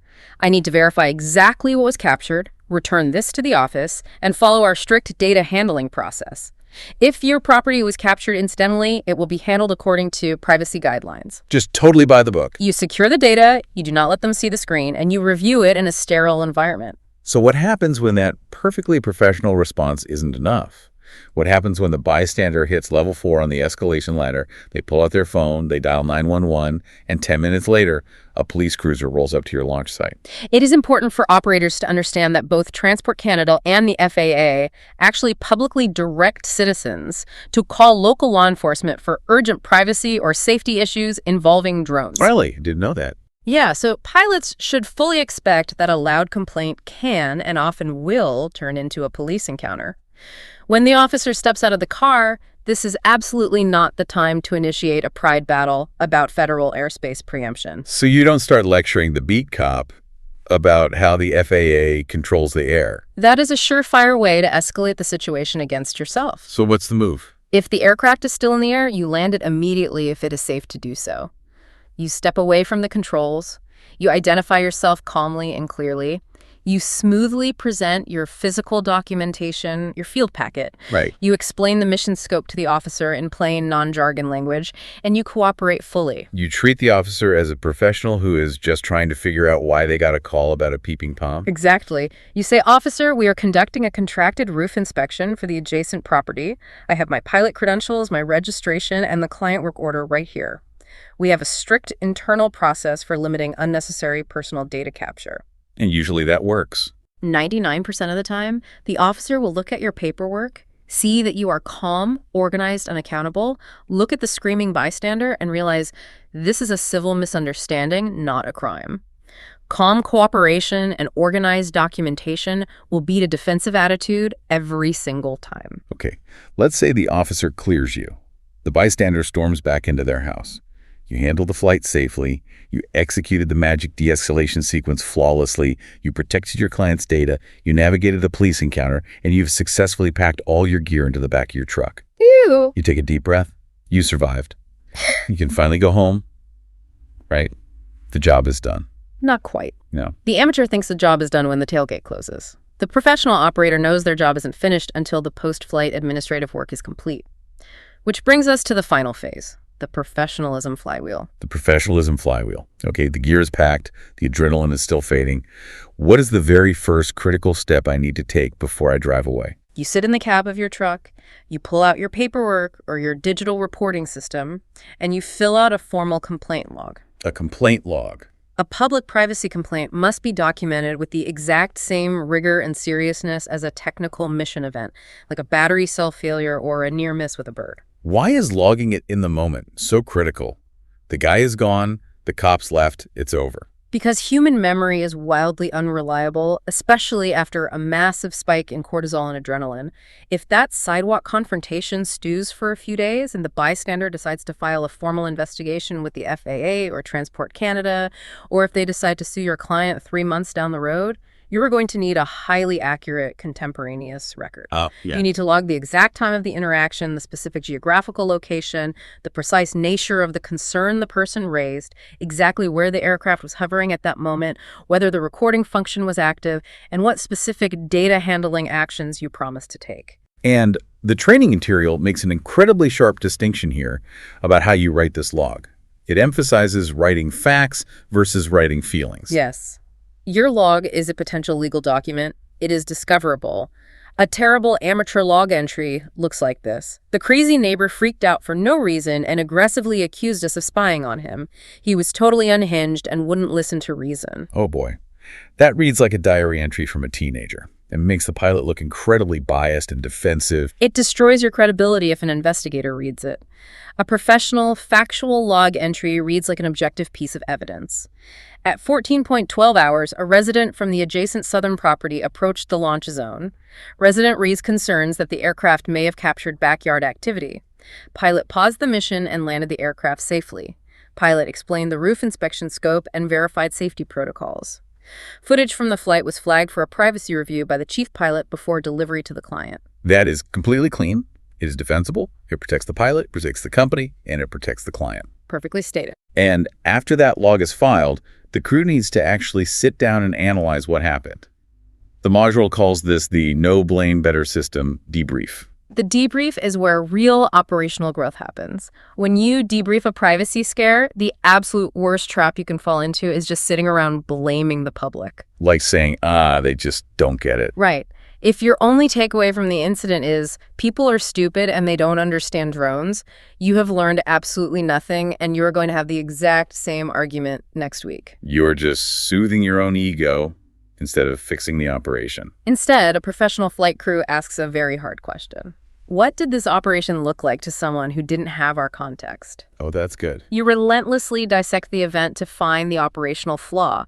Speaker 2: I need to verify exactly what was captured, return this to the office, and follow our strict data handling process. If your property was captured incidentally, it will be handled according to privacy guidelines."
Speaker 3: Just totally by the book.
Speaker 2: You secure the data, you do not let them see the screen, and you review it in a sterile environment.
Speaker 3: So what happens when that perfectly professional response isn't enough? What happens when the bystander hits level 4 on the escalation ladder? They pull out their phone, they dial 911, and 10 minutes later, a police cruiser rolls up to your launch site.
Speaker 2: It is important for operators to understand that both Transport Canada and the FAA actually publicly direct citizens to call local law enforcement for urgent privacy or safety issues involving drones.
Speaker 3: Really? Didn't know that.
Speaker 2: Yeah, so pilots should fully expect that a loud complaint can and often will turn into a police encounter. When the officer steps out of the car, this is absolutely not the time to initiate a pride battle about federal airspace preemption.
Speaker 3: So you don't start lecturing the beat cop about how the FAA controls the air.
Speaker 2: That is a surefire way to escalate the situation against yourself.
Speaker 3: So what's the move?
Speaker 2: If the aircraft is still in the air, you land it immediately if it is safe to do so. You step away from the controls. You identify yourself calmly and clearly. You smoothly present your physical documentation, your field packet.
Speaker 3: Right.
Speaker 2: You explain the mission scope to the officer in plain, non-jargon language, and you cooperate fully.
Speaker 3: You treat the officer as a professional who is just trying to figure out why they got a call about a peeping Tom.
Speaker 2: Exactly. You say, "Officer, we are conducting a contracted roof inspection for the adjacent property. I have my pilot credentials, my registration, and the client work order right here. We have a strict internal process for limiting unnecessary personal data capture."
Speaker 3: And usually that works.
Speaker 2: 99% of the time, the officer will look at your paperwork, see that you are calm, organized, and accountable, look at the screaming bystander, and realize this is a civil misunderstanding, not a crime. Calm cooperation and organized documentation will beat a defensive attitude every single time.
Speaker 3: Okay, let's say the officer clears you. The bystander storms back into their house. You handled the flight safely, you executed the magic de-escalation sequence flawlessly, you protected your client's data, you navigated a police encounter, and you've successfully packed all your gear into the back of your truck.
Speaker 2: Ew.
Speaker 3: You take a deep breath. You survived. You can finally go home, right? The job is done.
Speaker 2: Not quite.
Speaker 3: No.
Speaker 2: The amateur thinks the job is done when the tailgate closes. The professional operator knows their job isn't finished until the post-flight administrative work is complete. Which brings us to the final phase. The professionalism flywheel.
Speaker 3: The professionalism flywheel. Okay, the gear is packed. The adrenaline is still fading. What is the very first critical step I need to take before I drive away?
Speaker 2: You sit in the cab of your truck, you pull out your paperwork or your digital reporting system, and you fill out a formal complaint log.
Speaker 3: A complaint log.
Speaker 2: A public privacy complaint must be documented with the exact same rigor and seriousness as a technical mission event, like a battery cell failure or a near miss with a bird.
Speaker 3: Why is logging it in the moment so critical? The guy is gone, the cops left, it's over.
Speaker 2: Because human memory is wildly unreliable, especially after a massive spike in cortisol and adrenaline. If that sidewalk confrontation stews for a few days and the bystander decides to file a formal investigation with the FAA or Transport Canada, or if they decide to sue your client 3 months down the road, you are going to need a highly accurate contemporaneous record. You need to log the exact time of the interaction, the specific geographical location, the precise nature of the concern the person raised, exactly where the aircraft was hovering at that moment, whether the recording function was active, and what specific data handling actions you promised to take.
Speaker 3: And the training material makes an incredibly sharp distinction here about how you write this log. It emphasizes writing facts versus writing feelings.
Speaker 2: Yes. Your log is a potential legal document. It is discoverable. A terrible amateur log entry looks like this. The crazy neighbor freaked out for no reason and aggressively accused us of spying on him. He was totally unhinged and wouldn't listen to reason.
Speaker 3: Oh boy. That reads like a diary entry from a teenager. It makes the pilot look incredibly biased and defensive.
Speaker 2: It destroys your credibility if an investigator reads it. A professional, factual log entry reads like an objective piece of evidence. At 14.12 hours, a resident from the adjacent southern property approached the launch zone. Resident raised concerns that the aircraft may have captured backyard activity. Pilot paused the mission and landed the aircraft safely. Pilot explained the roof inspection scope and verified safety protocols. Footage from the flight was flagged for a privacy review by the chief pilot before delivery to the client.
Speaker 3: That is completely clean. It is defensible. It protects the pilot, protects the company, and it protects the client.
Speaker 2: Perfectly stated.
Speaker 3: And after that log is filed, the crew needs to actually sit down and analyze what happened. The module calls this the No Blame Better System debrief.
Speaker 2: The debrief is where real operational growth happens. When you debrief a privacy scare, the absolute worst trap you can fall into is just sitting around blaming the public.
Speaker 3: Like saying, they just don't get it.
Speaker 2: Right. If your only takeaway from the incident is people are stupid and they don't understand drones, you have learned absolutely nothing and you're going to have the exact same argument next week.
Speaker 3: You're just soothing your own ego instead of fixing the operation.
Speaker 2: Instead, a professional flight crew asks a very hard question. What did this operation look like to someone who didn't have our context?
Speaker 3: Oh, that's good.
Speaker 2: You relentlessly dissect the event to find the operational flaw.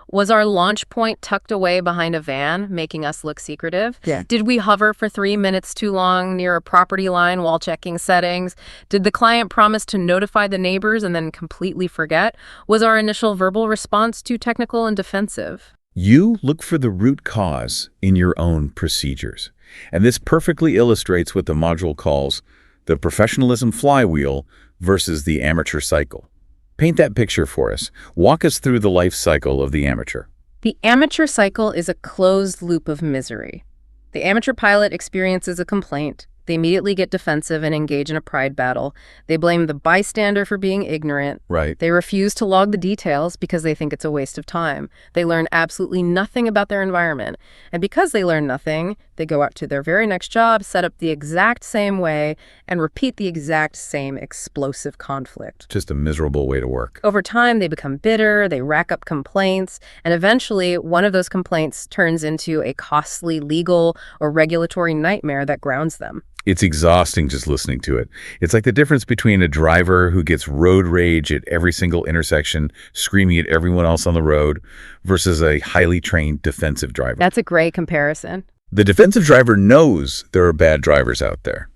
Speaker 2: Was our launch point tucked away behind a van, making us look secretive?
Speaker 4: Yeah.
Speaker 2: Did we hover for 3 minutes too long near a property line while checking settings? Did the client promise to notify the neighbors and then completely forget? Was our initial verbal response too technical and defensive?
Speaker 3: You look for the root cause in your own procedures. And this perfectly illustrates what the module calls the professionalism flywheel versus the amateur cycle. Paint that picture for us. Walk us through the life cycle of the amateur.
Speaker 2: The amateur cycle is a closed loop of misery. The amateur pilot experiences a complaint. They immediately get defensive and engage in a pride battle. They blame the bystander for being ignorant.
Speaker 3: Right.
Speaker 2: They refuse to log the details because they think it's a waste of time. They learn absolutely nothing about their environment. And because they learn nothing, they go out to their very next job, set up the exact same way, and repeat the exact same explosive conflict.
Speaker 3: Just a miserable way to work.
Speaker 2: Over time, they become bitter, they rack up complaints, and eventually one of those complaints turns into a costly legal or regulatory nightmare that grounds them.
Speaker 3: It's exhausting just listening to it. It's like the difference between a driver who gets road rage at every single intersection, screaming at everyone else on the road, versus a highly trained defensive driver.
Speaker 2: That's a great comparison.
Speaker 3: The defensive driver knows there are bad drivers out there.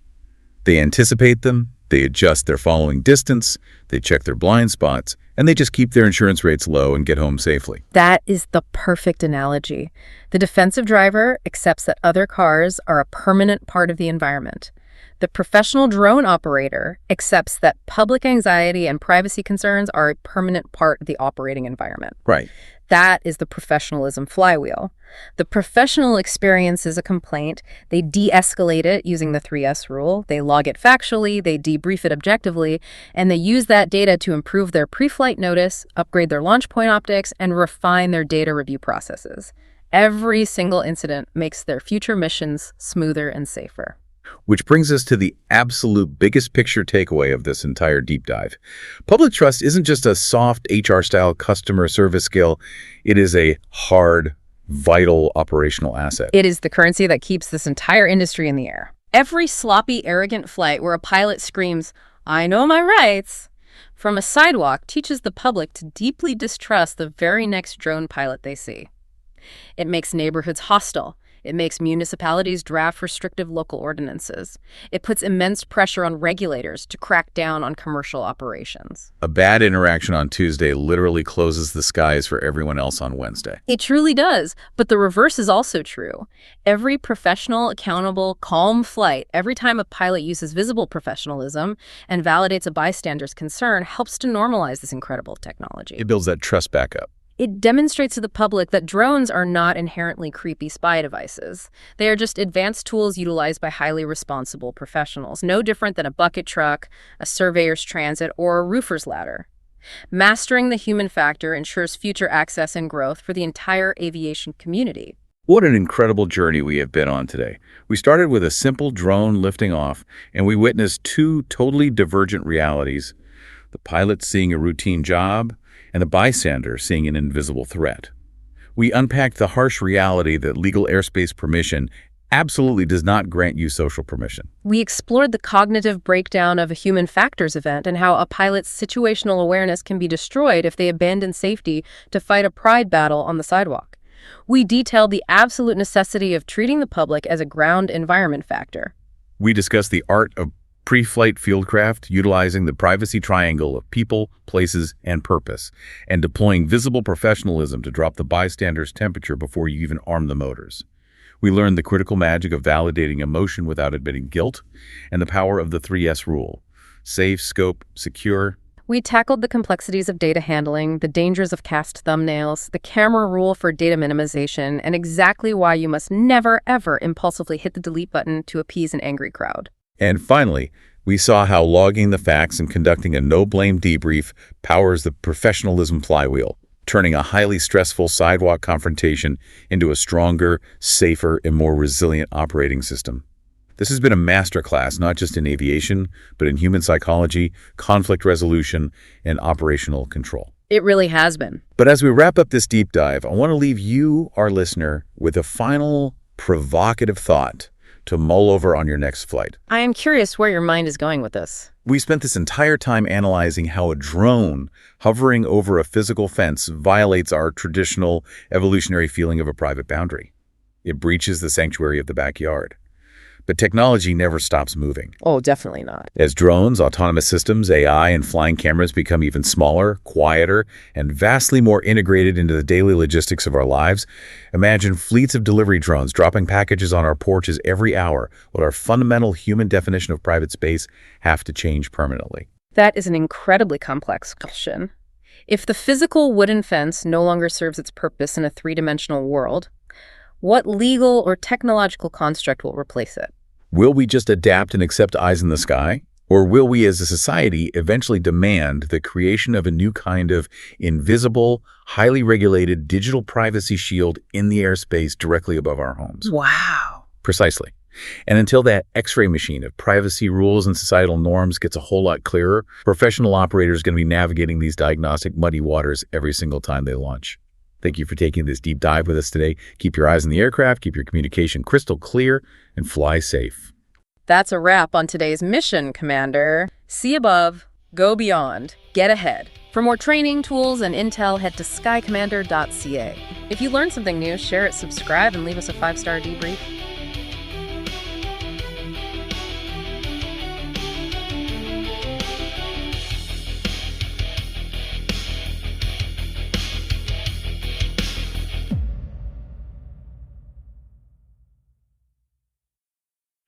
Speaker 3: They anticipate them, they adjust their following distance, they check their blind spots, and they just keep their insurance rates low and get home safely.
Speaker 2: That is the perfect analogy. The defensive driver accepts that other cars are a permanent part of the environment. The professional drone operator accepts that public anxiety and privacy concerns are a permanent part of the operating environment.
Speaker 3: Right.
Speaker 2: That is the professionalism flywheel. The professional experiences a complaint, they de-escalate it using the 3S rule, they log it factually, they debrief it objectively, and they use that data to improve their pre-flight notice, upgrade their launch point optics, and refine their data review processes. Every single incident makes their future missions smoother and safer.
Speaker 3: Which brings us to the absolute biggest picture takeaway of this entire deep dive. Public trust isn't just a soft HR-style customer service skill. It is a hard, vital operational asset.
Speaker 2: It is the currency that keeps this entire industry in the air. Every sloppy, arrogant flight where a pilot screams, "I know my rights," from a sidewalk teaches the public to deeply distrust the very next drone pilot they see. It makes neighborhoods hostile. It makes municipalities draft restrictive local ordinances. It puts immense pressure on regulators to crack down on commercial operations.
Speaker 3: A bad interaction on Tuesday literally closes the skies for everyone else on Wednesday.
Speaker 2: It truly does, but the reverse is also true. Every professional, accountable, calm flight, every time a pilot uses visible professionalism and validates a bystander's concern, helps to normalize this incredible technology.
Speaker 3: It builds that trust back up.
Speaker 2: It demonstrates to the public that drones are not inherently creepy spy devices. They are just advanced tools utilized by highly responsible professionals, no different than a bucket truck, a surveyor's transit, or a roofer's ladder. Mastering the human factor ensures future access and growth for the entire aviation community.
Speaker 3: What an incredible journey we have been on today. We started with a simple drone lifting off, and we witnessed two totally divergent realities: the pilot seeing a routine job, and the bystander seeing an invisible threat. We unpacked the harsh reality that legal airspace permission absolutely does not grant you social permission.
Speaker 2: We explored the cognitive breakdown of a human factors event and how a pilot's situational awareness can be destroyed if they abandon safety to fight a pride battle on the sidewalk. We detailed the absolute necessity of treating the public as a ground environment factor.
Speaker 3: We discussed the art of pre-flight fieldcraft, utilizing the privacy triangle of people, places, and purpose, and deploying visible professionalism to drop the bystander's temperature before you even arm the motors. We learned the critical magic of validating emotion without admitting guilt, and the power of the 3S rule: safe, scope, secure.
Speaker 2: We tackled the complexities of data handling, the dangers of cast thumbnails, the camera rule for data minimization, and exactly why you must never, ever impulsively hit the delete button to appease an angry crowd.
Speaker 3: And finally, we saw how logging the facts and conducting a no-blame debrief powers the professionalism flywheel, turning a highly stressful sidewalk confrontation into a stronger, safer, and more resilient operating system. This has been a masterclass not just in aviation, but in human psychology, conflict resolution, and operational control.
Speaker 2: It really has been.
Speaker 3: But as we wrap up this deep dive, I want to leave you, our listener, with a final provocative thought to mull over on your next flight.
Speaker 2: I am curious where your mind is going with this.
Speaker 3: We spent this entire time analyzing how a drone hovering over a physical fence violates our traditional evolutionary feeling of a private boundary. It breaches the sanctuary of the backyard. But technology never stops moving.
Speaker 2: Oh, definitely not.
Speaker 3: As drones, autonomous systems, AI, and flying cameras become even smaller, quieter, and vastly more integrated into the daily logistics of our lives, imagine fleets of delivery drones dropping packages on our porches every hour. Will our fundamental human definition of private space have to change permanently?
Speaker 2: That is an incredibly complex question. If the physical wooden fence no longer serves its purpose in a three-dimensional world, what legal or technological construct will replace it?
Speaker 3: Will we just adapt and accept eyes in the sky? Or will we as a society eventually demand the creation of a new kind of invisible, highly regulated digital privacy shield in the airspace directly above our homes?
Speaker 2: Wow.
Speaker 3: Precisely. And until that X-ray machine of privacy rules and societal norms gets a whole lot clearer, professional operators are going to be navigating these diagnostic muddy waters every single time they launch. Thank you for taking this deep dive with us today. Keep your eyes on the aircraft, keep your communication crystal clear, and fly safe.
Speaker 2: That's a wrap on today's mission, Commander. See above, go beyond, get ahead. For more training, tools, and intel, head to skycommander.ca. If you learned something new, share it, subscribe, and leave us a 5-star debrief.